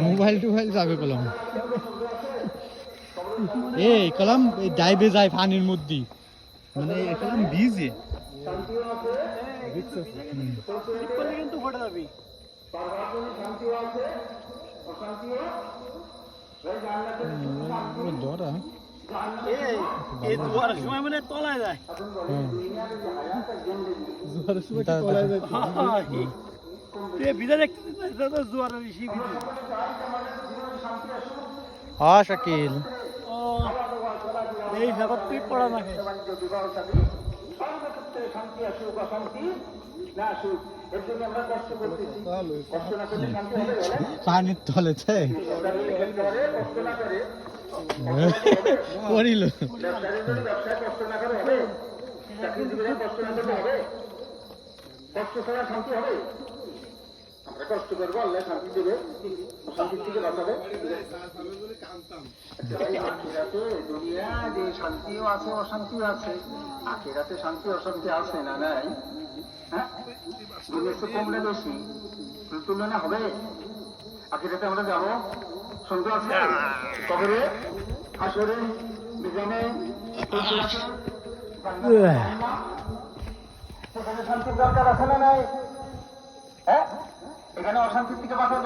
mobile টোবাইল যাবে কলম এই কলম ডাইবে যায় পানির মধ্যে মানে কলম ভিজে ধরা এই জোয়ারের সময় মানে তলায় যায় জোয়ারের সময় তলায় যায় ভিজা দেখতে জোয়ারের বেশি হ্যাঁ শাকিল এই ব্যাপার তুই পড়া না পানির তলেছে পড়িল কষ্ট করবো আল্লাহ শান্তি দেবে শান্তির থেকে বাঁচাবে আখিরাতে দুনিয়া যে শান্তিও আছে অশান্তিও আছে আখিরাতে শান্তি অশান্তি আছে না নাই হ্যাঁ দুনিয়া তো কমলে বেশি তুলনা হবে আখিরাতে আমরা যাবো শুনতে আছে কবরে আসরে বিজ্ঞানে সেখানে শান্তির দরকার আছে না নাই হ্যাঁ এখানে অশান্তির থেকে বাঁচা